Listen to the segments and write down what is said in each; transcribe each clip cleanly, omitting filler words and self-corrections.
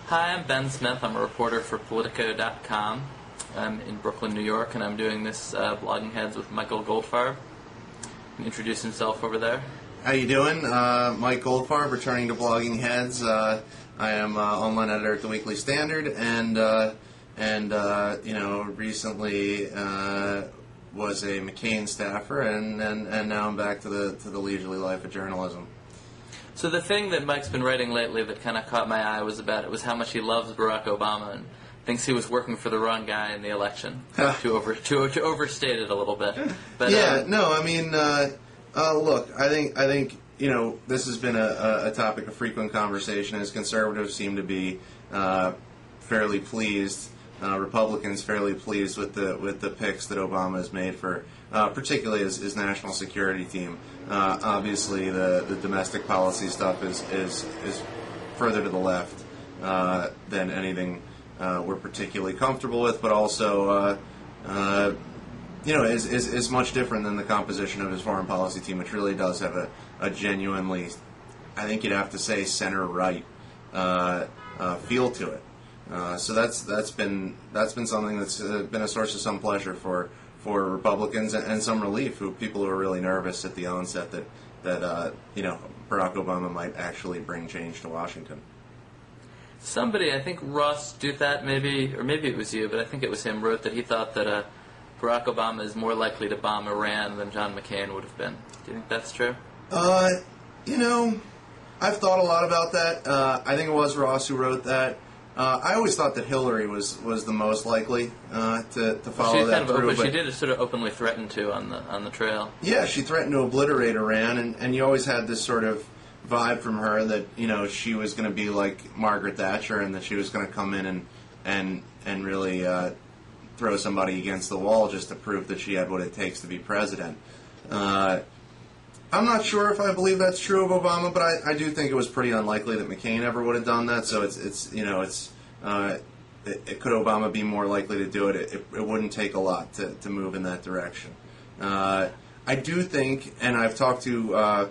Hi, I'm Ben Smith. I'm a reporter for POLITICO.com. I'm in Brooklyn, New York, and I'm doing this Blogging Heads with Michael Goldfarb. Introduce himself over there. How you doing? Mike Goldfarb, returning to Blogging Heads. I am online editor at the Weekly Standard, and recently was a McCain staffer, and now I'm back to the leisurely life of journalism. So the thing that Mike's been writing lately that kind of caught my eye was how much he loves Barack Obama and thinks he was working for the wrong guy in the election. to overstate it a little bit. But, look, I think this has been a topic of frequent conversation, as conservatives seem to be fairly pleased. Republicans fairly pleased with the picks that Obama has made for, particularly his national security team. Obviously, the domestic policy stuff is further to the left than anything we're particularly comfortable with, but also is much different than the composition of his foreign policy team, which really does have a genuinely, I think you'd have to say, center-right feel to it. So that's been something that's been a source of some pleasure for Republicans and some relief for people who are really nervous at the onset that Barack Obama might actually bring change to Washington. Somebody, I think Ross Douthat, maybe it was you, but I think it was him, wrote that he thought that Barack Obama is more likely to bomb Iran than John McCain would have been. Do you think that's true? I've thought a lot about that. I think it was Ross who wrote that. I always thought that Hillary was the most likely to follow that through. But she did sort of openly threaten to on the trail. Yeah, she threatened to obliterate Iran, and you always had this sort of vibe from her that she was going to be like Margaret Thatcher, and that she was going to come in and really throw somebody against the wall just to prove that she had what it takes to be president. I'm not sure if I believe that's true of Obama, but I do think it was pretty unlikely that McCain ever would have done that. So could Obama be more likely to do it? It wouldn't take a lot to move in that direction. I do think, and I've talked to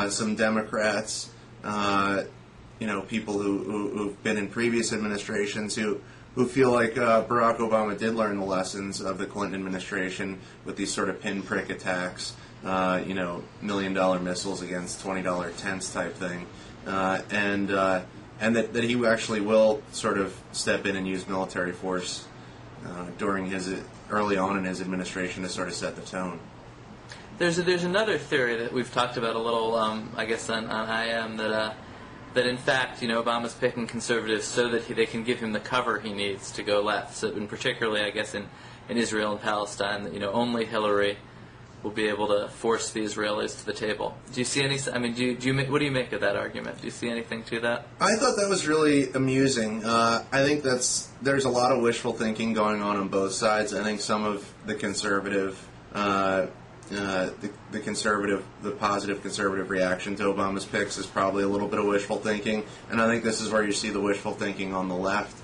some Democrats, people who've been in previous administrations who feel like Barack Obama did learn the lessons of the Clinton administration with these sort of pinprick attacks. $1 million missiles against $20 tents type thing, and that he actually will sort of step in and use military force during early on in his administration to sort of set the tone. There's another theory that we've talked about a little, I guess on IM that in fact Obama's picking conservatives so that they can give him the cover he needs to go left. So, and particularly I guess in Israel and Palestine, that only Hillary will be able to force the Israelis to the table. Do you see any? I mean, what do you make of that argument? Do you see anything to that? I thought that was really amusing. I think there's a lot of wishful thinking going on both sides. I think some of the positive conservative reaction to Obama's picks is probably a little bit of wishful thinking, and I think this is where you see the wishful thinking on the left,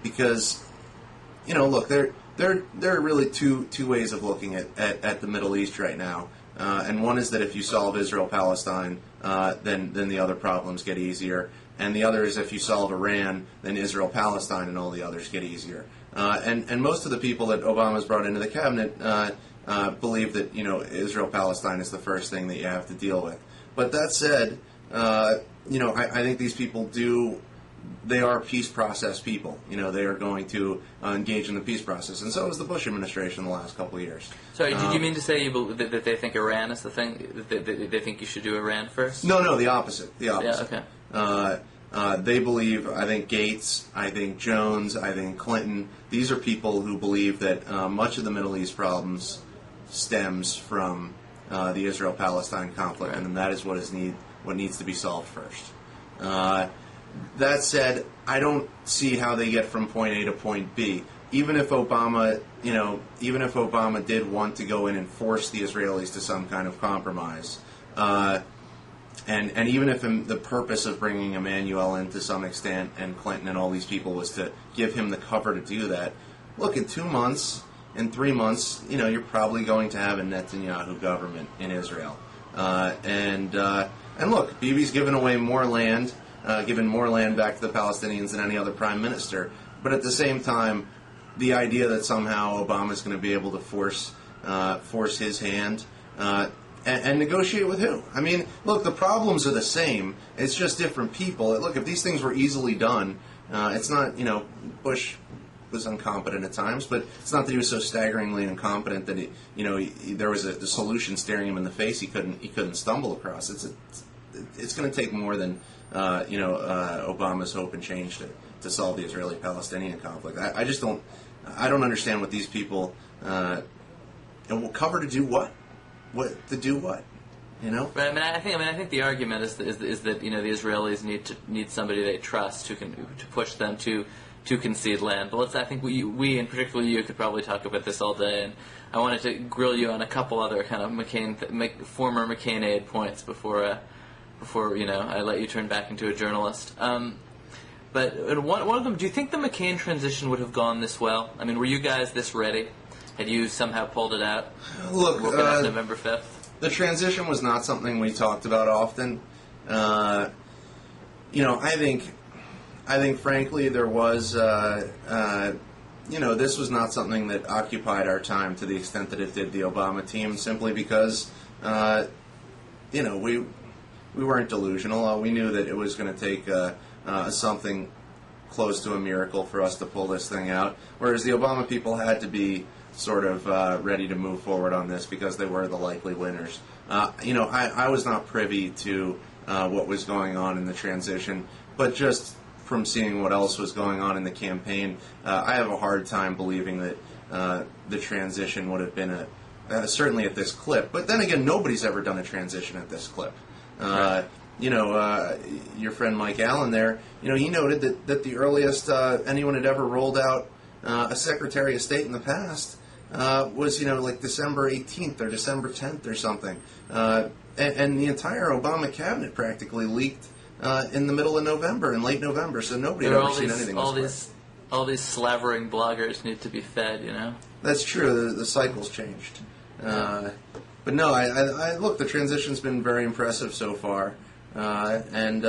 because look, there are really two ways of looking at the Middle East right now, and one is that if you solve Israel-Palestine, then the other problems get easier, and the other is if you solve Iran, then Israel-Palestine and all the others get easier. And most of the people that Obama's brought into the cabinet believe that Israel-Palestine is the first thing that you have to deal with. But that said, I think these people they are peace process people. They are going to engage in the peace process, and so is the Bush administration the last couple of years. Sorry, did you mean to say that they think Iran is the thing? That they think you should do Iran first? No, the opposite. The opposite. Yeah, okay. They believe, I think Gates, I think Jones, I think Clinton, these are people who believe that much of the Middle East problems stems from the Israel-Palestine conflict, right, and that is what needs to be solved first. That said, I don't see how they get from point A to point B. Even if Obama did want to go in and force the Israelis to some kind of compromise, and even if the purpose of bringing Emmanuel in to some extent, and Clinton and all these people, was to give him the cover to do that, look, in 2 months, in 3 months, you're probably going to have a Netanyahu government in Israel. And look, Bibi's given away more land given more land back to the Palestinians than any other prime minister. But at the same time, the idea that somehow Obama's going to be able to force his hand and negotiate with who? I mean, look, the problems are the same. It's just different people. Look, if these things were easily done, it's not, Bush was incompetent at times, but it's not that he was so staggeringly incompetent that there was the solution staring him in the face he couldn't stumble across. It's going to take more than Obama's hope and change to solve the Israeli-Palestinian conflict. I don't understand what these people cover to do what? What to do what? Right. I think the argument is that the Israelis need somebody they trust to push them to concede land. But I think we and particularly you could probably talk about this all day. And I wanted to grill you on a couple other kind of former McCain aide points before I let you turn back into a journalist. But one of them, do you think the McCain transition would have gone this well? I mean, were you guys this ready? Had you somehow pulled it out? Look, November 5th? The transition was not something we talked about often. I think frankly there was, this was not something that occupied our time to the extent that it did the Obama team, simply because, we weren't delusional. We knew that it was going to take something close to a miracle for us to pull this thing out, whereas the Obama people had to be sort of ready to move forward on this because they were the likely winners. I was not privy to what was going on in the transition, but just from seeing what else was going on in the campaign, I have a hard time believing that the transition would have been certainly at this clip. But then again, nobody's ever done a transition at this clip. Right. Your friend Mike Allen there, he noted that the earliest anyone had ever rolled out a Secretary of State in the past was, like December 18th or December 10th or something. And the entire Obama cabinet practically leaked in the middle of November, in late November, so nobody had ever seen anything this quick. All these slavering bloggers need to be fed, That's true. The cycle's changed. But no, I look, the transition's been very impressive so far. And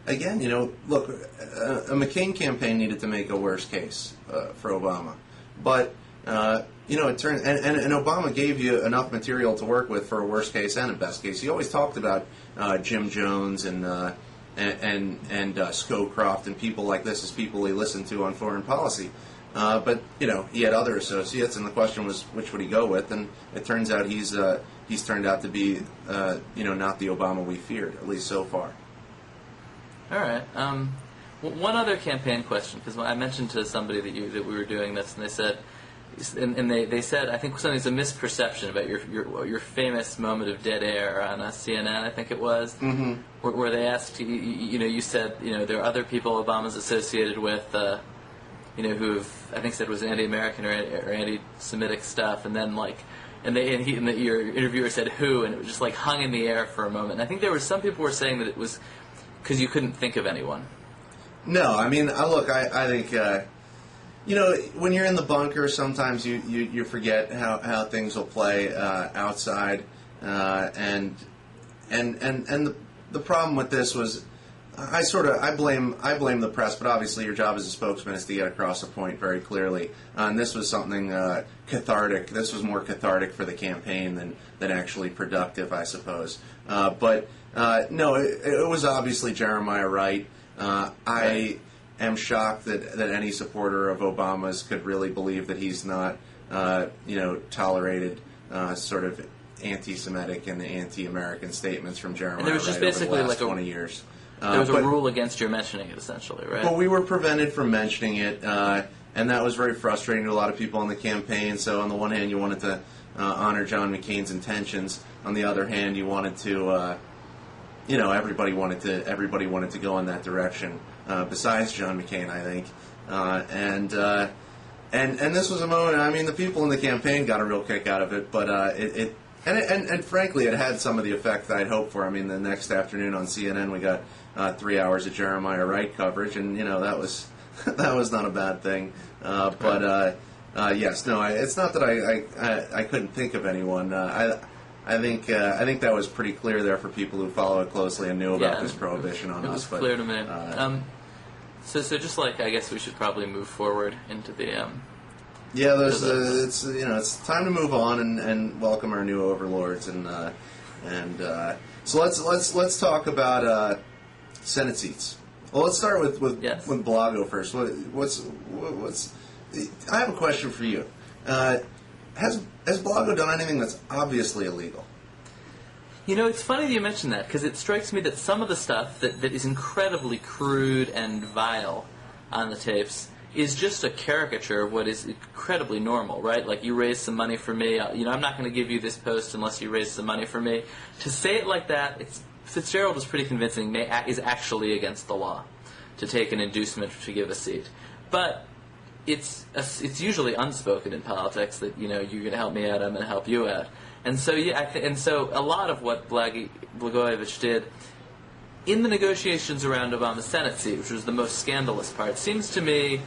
again, look, a McCain campaign needed to make a worse case for Obama. But, it turned, and Obama gave you enough material to work with for a worst case and a best case. He always talked about Jim Jones and Scowcroft and people like this as people he listened to on foreign policy. But he had other associates, and the question was which would he go with, and it turns out he's turned out to be not the Obama we feared, at least so far. All right. One other campaign question, because I mentioned to somebody that we were doing this, and they said, they said I think something's a misperception about your famous moment of dead air on CNN, I think it was, where they asked you said there are other people Obama's associated with. Who've I think said was anti-American or anti-Semitic stuff, and then your interviewer said who, and it was just hung in the air for a moment. And I think there were some people were saying that it was because you couldn't think of anyone. No, I mean, I think when you're in the bunker, sometimes you forget how things will play outside, and the problem with this was. I blame the press, but obviously your job as a spokesman is to get across a point very clearly. And this was something cathartic. This was more cathartic for the campaign than actually productive, I suppose. But no, it was obviously Jeremiah Wright. I am shocked that any supporter of Obama's could really believe that he's not, tolerated sort of anti-Semitic and anti-American statements from Jeremiah and there was just Wright basically over the last 20 years. There was a rule against your mentioning it, essentially, right? But we were prevented from mentioning it, and that was very frustrating to a lot of people in the campaign. So on the one hand, you wanted to honor John McCain's intentions. On the other hand, you wanted to, everybody wanted to go in that direction. Besides John McCain, I think, and this was a moment. I mean, the people in the campaign got a real kick out of it, but And frankly, it had some of the effect that I'd hoped for. I mean, the next afternoon on CNN, we got 3 hours of Jeremiah Wright coverage, and that was not a bad thing. But yes, no, it's not that I couldn't think of anyone. I I think that was pretty clear there for people who follow it closely and knew about this prohibition on us. It was clear to me. So just like I guess we should probably move forward into the. It's time to move on and welcome our new overlords so let's talk about Senate seats. Well, let's start with Blago first. What's I have a question for you. Has Blago done anything that's obviously illegal? You know, it's funny that you mention that, because it strikes me that some of the stuff that is incredibly crude and vile on the tapes is just a caricature of what is incredibly normal, right? Like, you raise some money for me, I'm not going to give you this post unless you raise some money for me. To say it like that, Fitzgerald is pretty convincing, is actually against the law to take an inducement to give a seat. But it's usually unspoken in politics that, you're going to help me out, I'm going to help you out. And so, so a lot of what Blagojevich did in the negotiations around Obama's Senate seat, which was the most scandalous part, seems to me,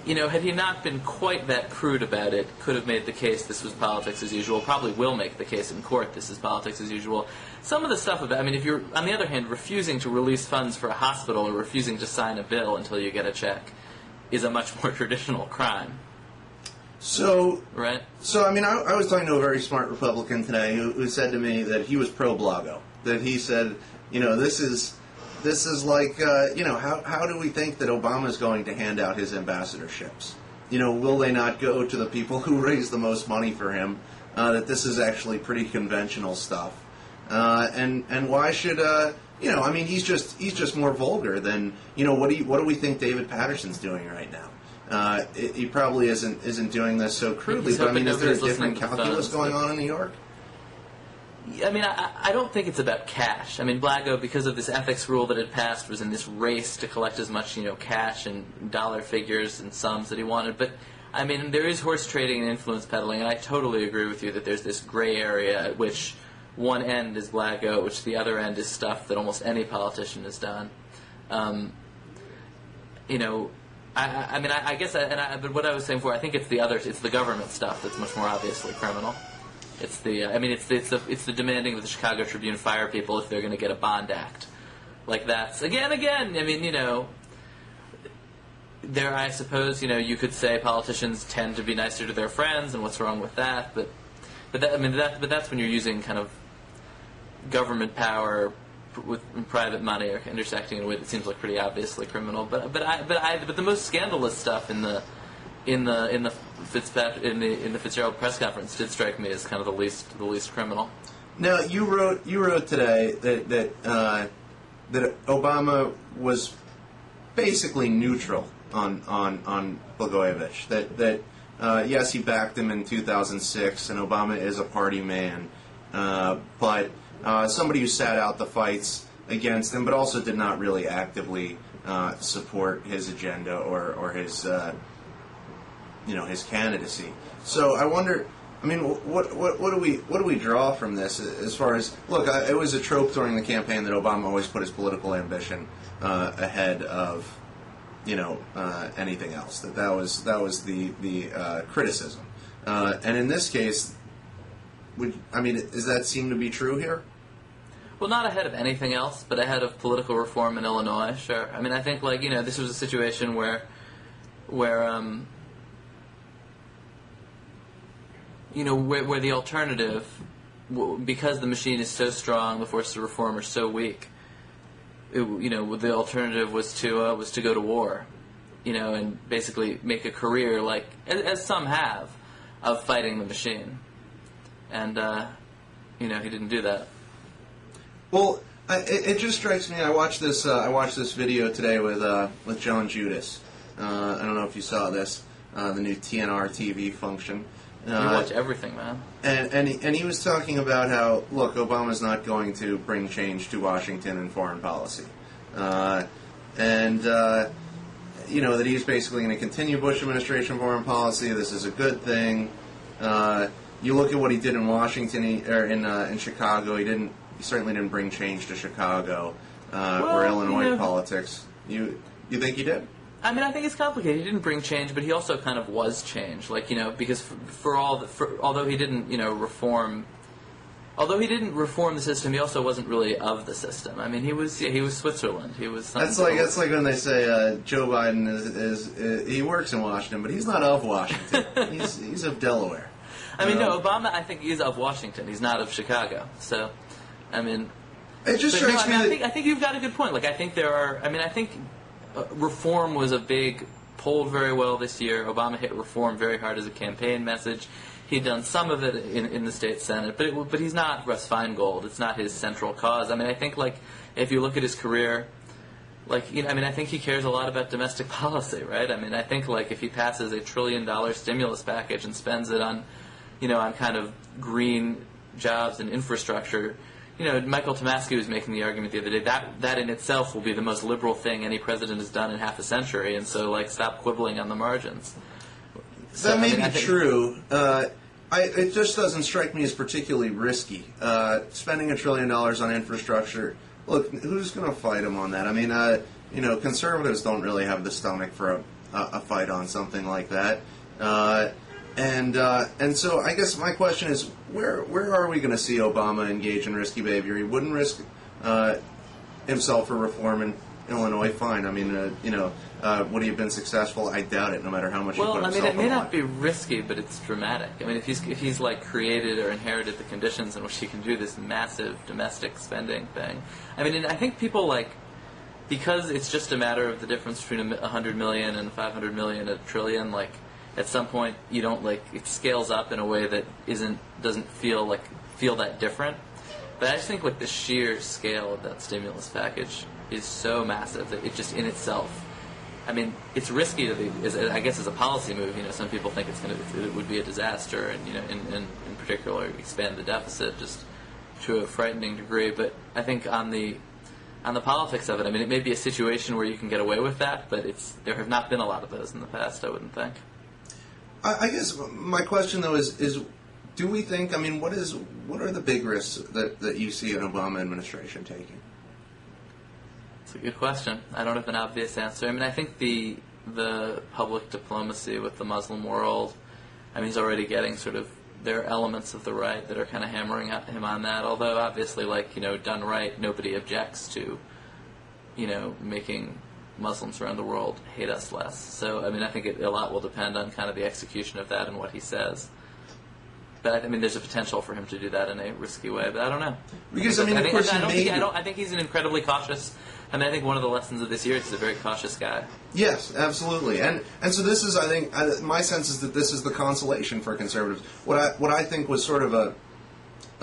had he not been quite that crude about it, could have made the case this was politics as usual, probably will make the case in court this is politics as usual. Some of the stuff about, if you're, on the other hand, refusing to release funds for a hospital or refusing to sign a bill until you get a check is a much more traditional crime. Right. So, I was talking to a very smart Republican today who said to me that he was pro-Blago. That he said, this is like, how do we think that Obama is going to hand out his ambassadorships? Will they not go to the people who raise the most money for him? That this is actually pretty conventional stuff. And why should, he's just more vulgar than, what do we think David Patterson's doing right now? He probably isn't doing this so crudely, but is there a different calculus going on in New York? I don't think it's about cash. Blago, because of this ethics rule that had passed, was in this race to collect as much, cash and dollar figures and sums that he wanted. But, there is horse trading and influence peddling, and I totally agree with you that there's this gray area at which one end is Blago, which the other end is stuff that almost any politician has done. But what I was saying before, I think it's the government stuff that's much more obviously criminal. It's the demanding of the Chicago Tribune fire people if they're going to get a bond act. Like that's, again, there, I suppose, you could say politicians tend to be nicer to their friends, and what's wrong with that? But that's when you're using kind of government power with private money or intersecting in a way that seems like pretty obviously criminal. But the most scandalous stuff in the Fitzgerald press conference did strike me as kind of the least criminal. Now you wrote today that Obama was basically neutral on Blagojevich. That yes, he backed him in 2006, and Obama is a party man, but somebody who sat out the fights against him, but also did not really actively support his agenda or his his candidacy. So I wonder, what do we draw from this as far as, look, it was a trope during the campaign that Obama always put his political ambition ahead of anything else. That was the criticism, and in this case, does that seem to be true here? Well, not ahead of anything else, but ahead of political reform in Illinois. Sure. I think this was a situation where the alternative, because the machine is so strong, the forces of reform are so weak. The alternative was to go to war, and basically make a career, like as some have, of fighting the machine. And he didn't do that. Well, it just strikes me. I watched this video today with John Judas. I don't know if you saw this, the new TNR TV function. You watch everything, man. And he was talking about how, look, Obama's not going to bring change to Washington in foreign policy, that he's basically going to continue Bush administration foreign policy. This is a good thing. You look at what he did in Washington in Chicago. He certainly didn't bring change to Chicago or Illinois politics. You think he did? I think it's complicated. He didn't bring change, but he also kind of was change. Because although he didn't, reform Although he didn't reform the system, he also wasn't really of the system. I mean, he was Switzerland. He was. That's like when they say Joe Biden is he works in Washington, but he's not of Washington. he's of Delaware. I mean, no, Obama, I think, is of Washington. He's not of Chicago. So, I mean, it just strikes me that I think you've got a good point. Like, I think there are. I mean, I think reform was polled very well this year. Obama hit reform very hard as a campaign message. He'd done some of it in the state senate, but he's not Russ Feingold. It's not his central cause. I mean, I think like if you look at his career, like I mean, I think he cares a lot about domestic policy, right? I mean, I think like if he passes $1 trillion stimulus package and spends it on, on kind of green jobs and infrastructure, Michael Tomasky was making the argument the other day that in itself will be the most liberal thing any president has done in half a century, and so like stop quibbling on the margins. So, that may be true. It just doesn't strike me as particularly risky. Spending $1 trillion on infrastructure. Look, who's going to fight him on that? I mean, conservatives don't really have the stomach for a fight on something like that. And so I guess my question is, where are we going to see Obama engage in risky behavior? He wouldn't risk himself for reform in Illinois. Fine. I mean, would he have been successful? I doubt it. No matter how much. Well, he put I mean, himself it may on not be risky, but it's dramatic. I mean, if he's like created or inherited the conditions in which he can do this massive domestic spending thing. I mean, and I think people like, because it's just a matter of the difference between 100 million and 500 million, $1 trillion. Like, at some point, you don't like it scales up in a way that doesn't feel that different. But I just think like the sheer scale of that stimulus package is so massive that it just in itself, I mean, it's risky I guess as a policy move. Some people think it would be a disaster, and in particular expand the deficit just to a frightening degree. But I think on the politics of it, I mean, it may be a situation where you can get away with that, but there have not been a lot of those in the past, I wouldn't think. I guess my question though is do we think? I mean, what are the big risks that you see an Obama administration taking? It's a good question. I don't have an obvious answer. I mean, I think the public diplomacy with the Muslim world, I mean, he's already getting there are elements of the right that are kind of hammering him on that, although obviously, done right, nobody objects to, making Muslims around the world hate us less. So, I mean, I think a lot will depend on kind of the execution of that and what he says. But I mean, there's a potential for him to do that in a risky way, but I don't know. Because I think he's an incredibly cautious. I mean, I think one of the lessons of this year is he's a very cautious guy. Yes, absolutely, and so this is, I think, my sense is that this is the consolation for conservatives. What I think was sort of a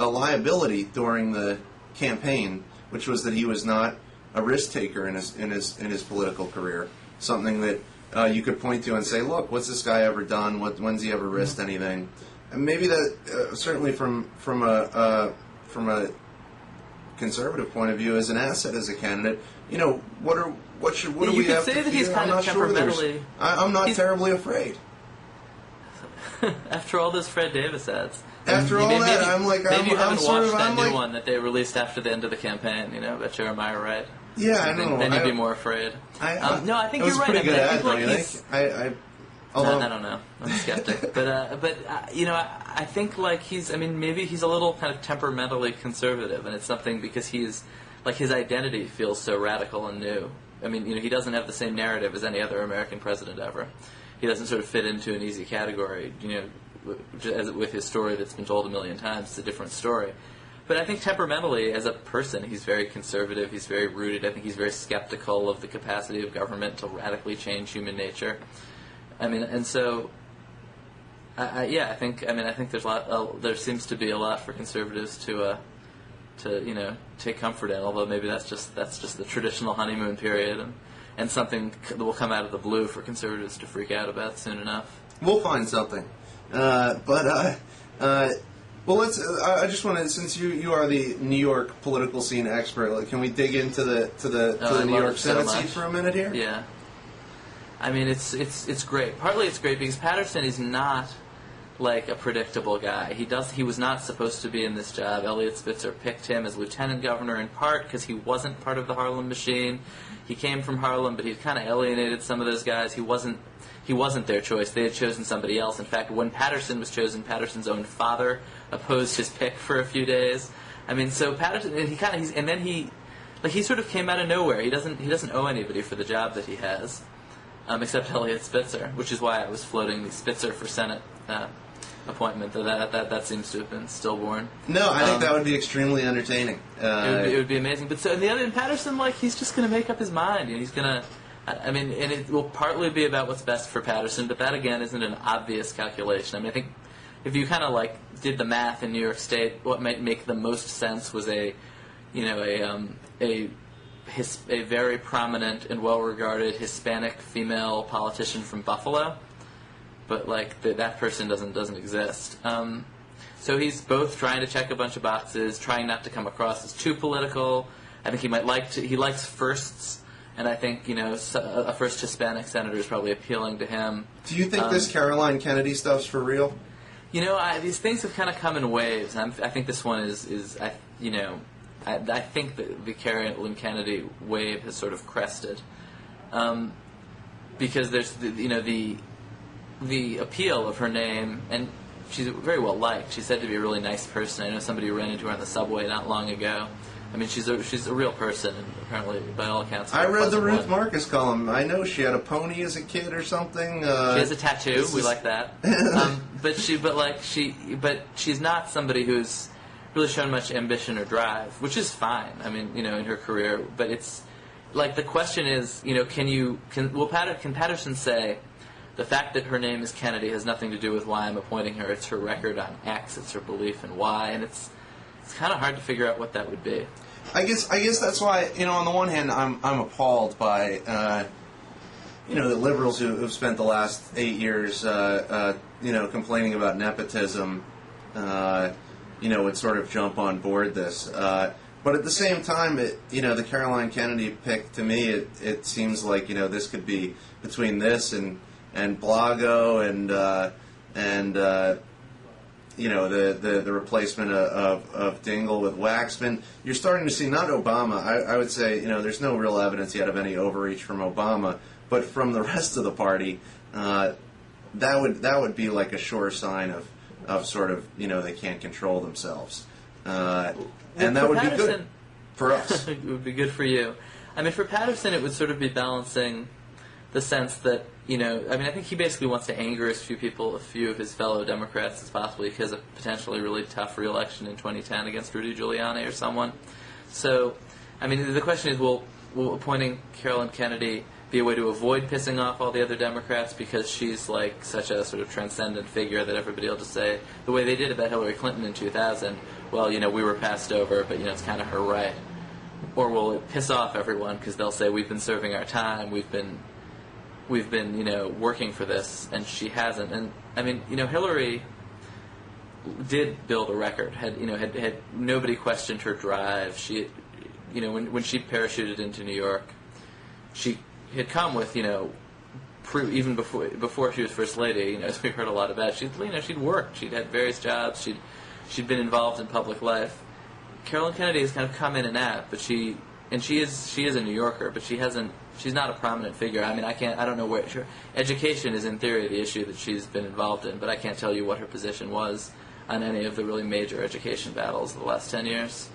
liability during the campaign, which was that he was not a risk taker in his political career. Something that you could point to and say, look, what's this guy ever done? When's he ever risked anything? And maybe that certainly from a conservative point of view, as an asset as a candidate, what do we have to fear? You could say that he's kind of temperamentally. I'm not terribly afraid. After all those Fred Davis ads. After all that, I'm like, maybe you haven't watched that new like, one that they released after the end of the campaign. About Jeremiah Wright. Yeah, I know. Then you'd be more afraid. No, I think you're right. Pretty good ad, don't you think? I don't know. I'm a skeptic, but I think maybe he's a little kind of temperamentally conservative, and it's something because he's his identity feels so radical and new. I mean, he doesn't have the same narrative as any other American president ever. He doesn't sort of fit into an easy category, with his story that's been told a million times. It's a different story. But I think temperamentally, as a person, he's very conservative. He's very rooted. I think he's very skeptical of the capacity of government to radically change human nature. I mean, and so, I think there's there seems to be a lot for conservatives to take comfort in. Although maybe that's just the traditional honeymoon period, and something that will come out of the blue for conservatives to freak out about soon enough. We'll find something, well, let's. I just want to, since you are the New York political scene expert, can we dig into the New York Senate seat for a minute here? Yeah. I mean, it's great. Partly it's great because Patterson is not like a predictable guy. He was not supposed to be in this job. Eliot Spitzer picked him as lieutenant governor in part because he wasn't part of the Harlem machine. He came from Harlem, but he kind of alienated some of those guys. He he wasn't their choice. They had chosen somebody else. In fact, when Patterson was chosen, Patterson's own father opposed his pick for a few days. I mean, so Patterson, and he sort of came out of nowhere. He doesn't owe anybody for the job that he has, except Eliot Spitzer, which is why I was floating the Spitzer for Senate appointment. That seems to have been stillborn. No, I think that would be extremely entertaining. It would be amazing. But so in Patterson, he's just going to make up his mind. He's going to. I mean, and it will partly be about what's best for Patterson, but that again isn't an obvious calculation. I mean, I think if you kind of did the math in New York State, what might make the most sense was a very prominent and well-regarded Hispanic female politician from Buffalo, but that person doesn't exist. So he's both trying to check a bunch of boxes, trying not to come across as too political. I think he likes firsts, and I think a first Hispanic senator is probably appealing to him. Do you think this Caroline Kennedy stuff's for real? These things have kind of come in waves. I think this one is I think the Caroline Kennedy wave has sort of crested, because there's the appeal of her name, and she's very well liked. She's said to be a really nice person. I know somebody who ran into her on the subway not long ago. I mean, she's a real person, and apparently, by all accounts, I read the Ruth Marcus column. I know she had a pony as a kid or something. She has a tattoo. We like that. But she's not somebody who's really shown much ambition or drive, which is fine. I mean, in her career. But it's the question is, can Patterson say the fact that her name is Kennedy has nothing to do with why I'm appointing her? It's her record on X. It's her belief in Y, and it's kind of hard to figure out what that would be. I guess that's why, on the one hand, I'm appalled by the liberals who've spent the last 8 years complaining about nepotism would sort of jump on board this. But at the same time, the Caroline Kennedy pick, to me, it seems like this could be between this and Blago and the replacement of Dingell with Waxman. You're starting to see, not Obama, I would say, there's no real evidence yet of any overreach from Obama, but from the rest of the party, that would be like a sure sign of sort of, they can't control themselves. And that would be good for us. It would be good for you. I mean, for Patterson, it would sort of be balancing the sense that, I think he basically wants to anger as few of his fellow Democrats as possible. He has a potentially really tough re-election in 2010 against Rudy Giuliani or someone. So, I mean, the question is, will appointing Caroline Kennedy be a way to avoid pissing off all the other Democrats because she's such a sort of transcendent figure that everybody will just say, the way they did about Hillary Clinton in 2000, well, we were passed over, but, it's kind of her right. Or will it piss off everyone because they'll say, we've been serving our time, we've been working for this, and she hasn't. And I mean, Hillary did build a record. Had nobody questioned her drive. She, when she parachuted into New York, she had come with, even before she was first lady. As we heard a lot about, she'd worked. She'd had various jobs. She'd been involved in public life. Caroline Kennedy has kind of come in and out, but she is a New Yorker, but she's not a prominent figure. I mean, I don't know where education is in theory the issue that she's been involved in, but I can't tell you what her position was on any of the really major education battles of the last 10 years.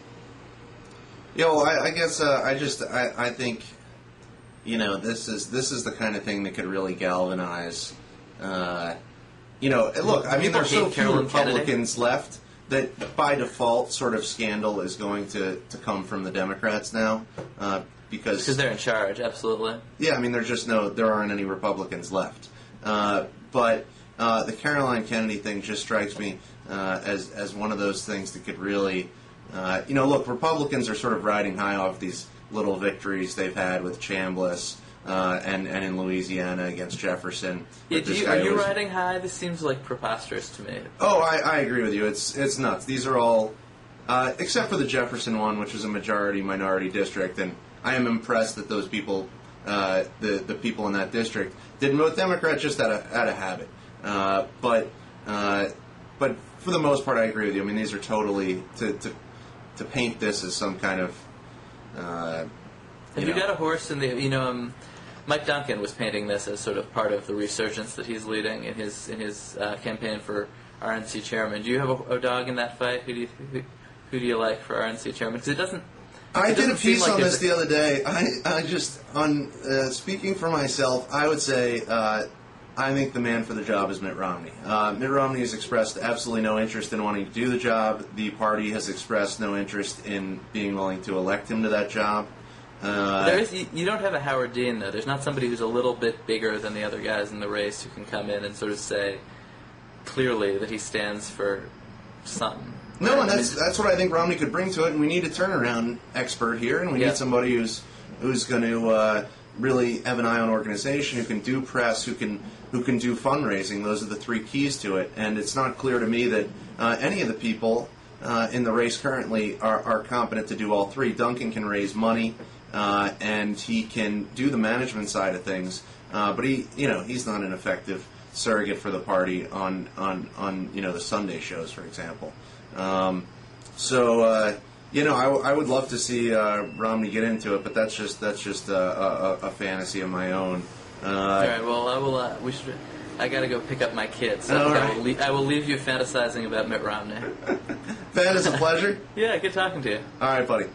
Yeah, well, I guess I think this is the kind of thing that could really galvanize. Look, I mean, there's so few Republicans left that by default, sort of scandal is going to come from the Democrats now, because they're in charge. Absolutely. Yeah, I mean, there aren't any Republicans left. But the Caroline Kennedy thing just strikes me as one of those things that could really, look, Republicans are sort of riding high off these little victories they've had with Chambliss and in Louisiana against Jefferson. Yeah, are you riding high? This seems preposterous to me. Oh, I agree with you. It's nuts. These are all, except for the Jefferson one, which is a majority-minority district, and I am impressed that those people, the people in that district, didn't vote Democrat just out of habit. But for the most part, I agree with you. I mean, these are totally to paint this as some kind of. Have you got a horse in the Mike Duncan was painting this as sort of part of the resurgence that he's leading in his campaign for RNC chairman. Do you have a dog in that fight? Who do you like for RNC chairman? Because it doesn't. I did a piece on this the other day. I just, on speaking for myself, I would say I think the man for the job is Mitt Romney. Mitt Romney has expressed absolutely no interest in wanting to do the job. The party has expressed no interest in being willing to elect him to that job. You don't have a Howard Dean, though. There's not somebody who's a little bit bigger than the other guys in the race who can come in and sort of say clearly that he stands for something. No, and that's what I think Romney could bring to it, and we need a turnaround expert here, and we need somebody who's going to really have an eye on organization, who can do press, who can do fundraising. Those are the three keys to it, and it's not clear to me that any of the people in the race currently are competent to do all three. Duncan can raise money, and he can do the management side of things, but he's not an effective surrogate for the party on the Sunday shows, for example. I would love to see Romney get into it, but that's just a fantasy of my own. All right. Well, I will. I got to go pick up my kids. So I will leave you fantasizing about Mitt Romney. Fan, it's a pleasure. Yeah, good talking to you. All right, buddy.